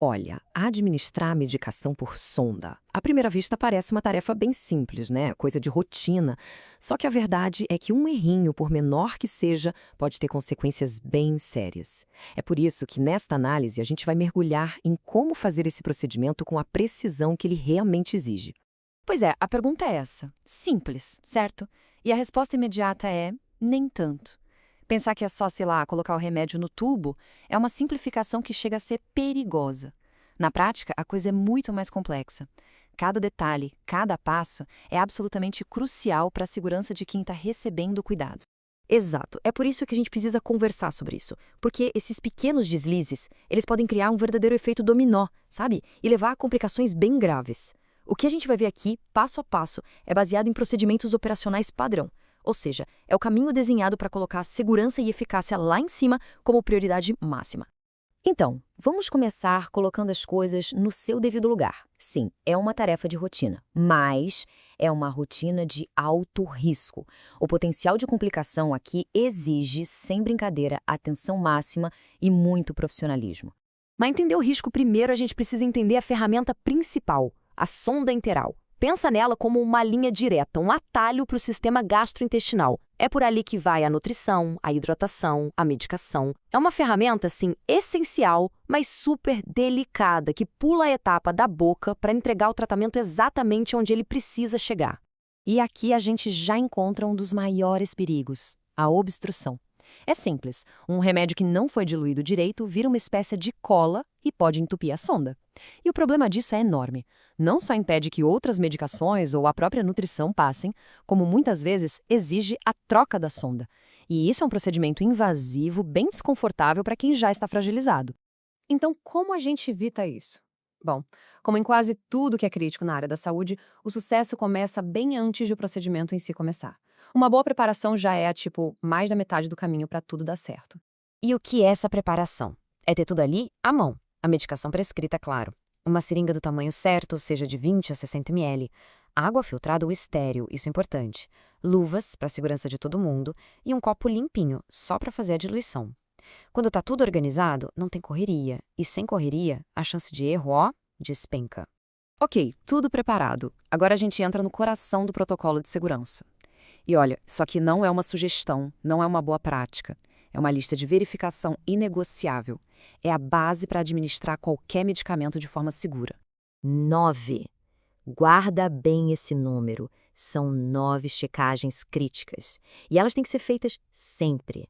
Olha, administrar a medicação por sonda, à primeira vista parece uma tarefa bem simples, né? Coisa de rotina. Só que a verdade é que um errinho, por menor que seja, pode ter consequências bem sérias. É por isso que nesta análise a gente vai mergulhar em como fazer esse procedimento com a precisão que ele realmente exige. Pois é, a pergunta é essa. Simples, certo? E a resposta imediata é nem tanto. Pensar que é só, sei lá, colocar o remédio no tubo é uma simplificação que chega a ser perigosa. Na prática, a coisa é muito mais complexa. Cada detalhe, cada passo é absolutamente crucial para a segurança de quem está recebendo o cuidado. Exato. É por isso que a gente precisa conversar sobre isso. Porque esses pequenos deslizes, eles podem criar um verdadeiro efeito dominó, sabe? E levar a complicações bem graves. O que a gente vai ver aqui, passo a passo, é baseado em procedimentos operacionais padrão. Ou seja, é o caminho desenhado para colocar segurança e eficácia lá em cima como prioridade máxima. Então, vamos começar colocando as coisas no seu devido lugar. Sim, é uma tarefa de rotina, mas é uma rotina de alto risco. O potencial de complicação aqui exige, sem brincadeira, atenção máxima e muito profissionalismo. Para entender o risco, primeiro a gente precisa entender a ferramenta principal, a sonda enteral. Pensa nela como uma linha direta, um atalho para o sistema gastrointestinal. É por ali que vai a nutrição, a hidratação, a medicação. É uma ferramenta, assim, essencial, mas super delicada, que pula a etapa da boca para entregar o tratamento exatamente onde ele precisa chegar. E aqui a gente já encontra um dos maiores perigos, a obstrução. É simples, um remédio que não foi diluído direito vira uma espécie de cola e pode entupir a sonda. E o problema disso é enorme. Não só impede que outras medicações ou a própria nutrição passem, como muitas vezes exige a troca da sonda. E isso é um procedimento invasivo, bem desconfortável para quem já está fragilizado. Então, como a gente evita isso? Bom, como em quase tudo que é crítico na área da saúde, o sucesso começa bem antes de o procedimento em si começar. Uma boa preparação já é, mais da metade do caminho para tudo dar certo. E o que é essa preparação? É ter tudo ali à mão. A medicação prescrita, claro. Uma seringa do tamanho certo, seja de 20 a 60 ml. Água filtrada ou estéril, isso é importante. Luvas, para a segurança de todo mundo. E um copo limpinho, só para fazer a diluição. Quando está tudo organizado, não tem correria. E sem correria, a chance de erro, despenca. Ok, tudo preparado. Agora a gente entra no coração do protocolo de segurança. E olha, isso aqui não é uma sugestão, não é uma boa prática. É uma lista de verificação inegociável. É a base para administrar qualquer medicamento de forma segura. 9. Guarda bem esse número. São 9 checagens críticas. E elas têm que ser feitas sempre.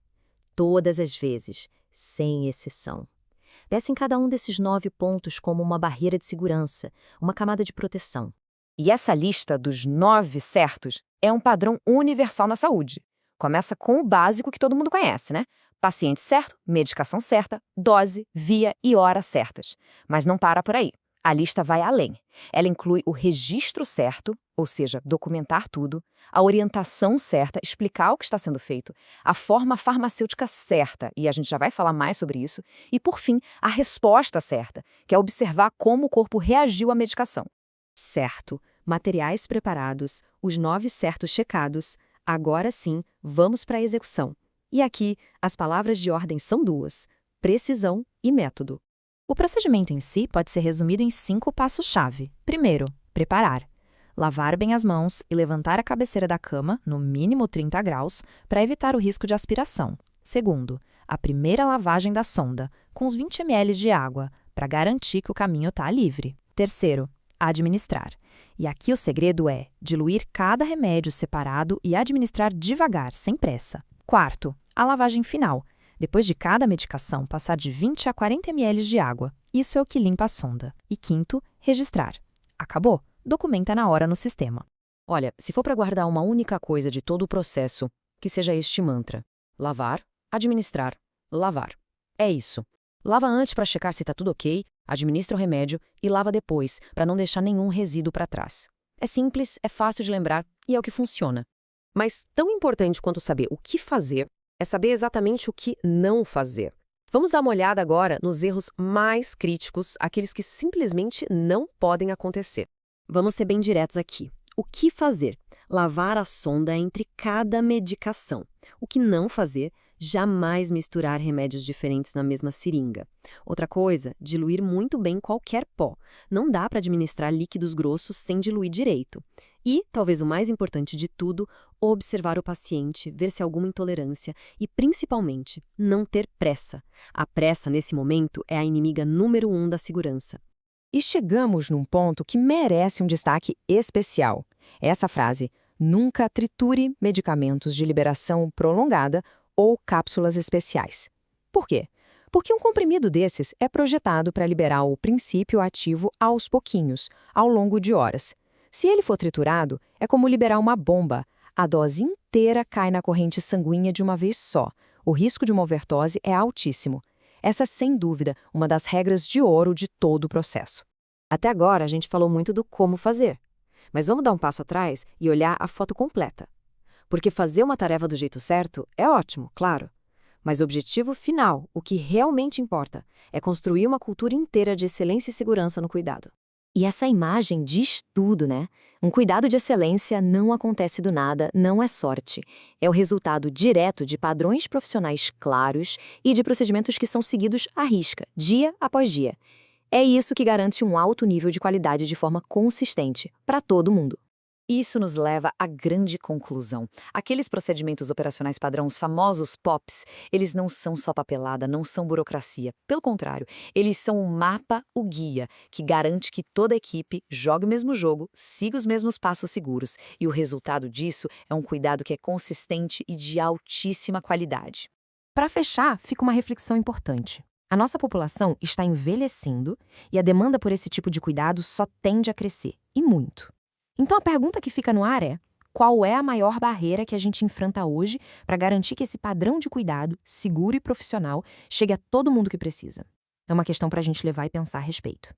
Todas as vezes, sem exceção. Peça em cada um desses 9 pontos como uma barreira de segurança, uma camada de proteção. E essa lista dos 9 certos é um padrão universal na saúde. Começa com o básico que todo mundo conhece, né? Paciente certo, medicação certa, dose, via e hora certas. Mas não para por aí. A lista vai além. Ela inclui o registro certo, ou seja, documentar tudo, a orientação certa, explicar o que está sendo feito, a forma farmacêutica certa, e a gente já vai falar mais sobre isso, e, por fim, a resposta certa, que é observar como o corpo reagiu à medicação. Certo, materiais preparados, os 9 certos checados, agora sim, vamos para a execução. E aqui, as palavras de ordem são duas: precisão e método. O procedimento em si pode ser resumido em 5 passos-chave. Primeiro, preparar. Lavar bem as mãos e levantar a cabeceira da cama, no mínimo 30 graus, para evitar o risco de aspiração. Segundo, a primeira lavagem da sonda, com uns 20 ml de água, para garantir que o caminho está livre. Terceiro, administrar. E aqui o segredo é diluir cada remédio separado e administrar devagar, sem pressa. Quarto, a lavagem final. Depois de cada medicação, passar de 20 a 40 ml de água. Isso é o que limpa a sonda. E quinto, registrar. Acabou? Documenta na hora no sistema. Olha, se for para guardar uma única coisa de todo o processo, que seja este mantra: lavar, administrar, lavar. É isso. Lava antes para checar se está tudo ok, administra o remédio e lava depois, para não deixar nenhum resíduo para trás. É simples, é fácil de lembrar e é o que funciona. Mas tão importante quanto saber o que fazer é saber exatamente o que não fazer. Vamos dar uma olhada agora nos erros mais críticos, aqueles que simplesmente não podem acontecer. Vamos ser bem diretos aqui. O que fazer? Lavar a sonda entre cada medicação. O que não fazer? Jamais misturar remédios diferentes na mesma seringa. Outra coisa, diluir muito bem qualquer pó. Não dá para administrar líquidos grossos sem diluir direito. E, talvez o mais importante de tudo, observar o paciente, ver se há alguma intolerância e, principalmente, não ter pressa. A pressa, nesse momento, é a inimiga número 1 da segurança. E chegamos num ponto que merece um destaque especial. Essa frase, nunca triture medicamentos de liberação prolongada ou cápsulas especiais. Por quê? Porque um comprimido desses é projetado para liberar o princípio ativo aos pouquinhos, ao longo de horas. Se ele for triturado, é como liberar uma bomba. A dose inteira cai na corrente sanguínea de uma vez só. O risco de uma overdose é altíssimo. Essa, sem dúvida, uma das regras de ouro de todo o processo. Até agora, a gente falou muito do como fazer. Mas vamos dar um passo atrás e olhar a foto completa. Porque fazer uma tarefa do jeito certo é ótimo, claro. Mas o objetivo final, o que realmente importa, é construir uma cultura inteira de excelência e segurança no cuidado. E essa imagem diz tudo, né? Um cuidado de excelência não acontece do nada, não é sorte. É o resultado direto de padrões profissionais claros e de procedimentos que são seguidos à risca, dia após dia. É isso que garante um alto nível de qualidade de forma consistente, para todo mundo. Isso nos leva à grande conclusão. Aqueles procedimentos operacionais padrão, os famosos POPs, eles não são só papelada, não são burocracia. Pelo contrário, eles são o mapa, o guia, que garante que toda a equipe jogue o mesmo jogo, siga os mesmos passos seguros. E o resultado disso é um cuidado que é consistente e de altíssima qualidade. Para fechar, fica uma reflexão importante. A nossa população está envelhecendo e a demanda por esse tipo de cuidado só tende a crescer, e muito. Então a pergunta que fica no ar é: qual é a maior barreira que a gente enfrenta hoje para garantir que esse padrão de cuidado, seguro e profissional, chegue a todo mundo que precisa? É uma questão para a gente levar e pensar a respeito.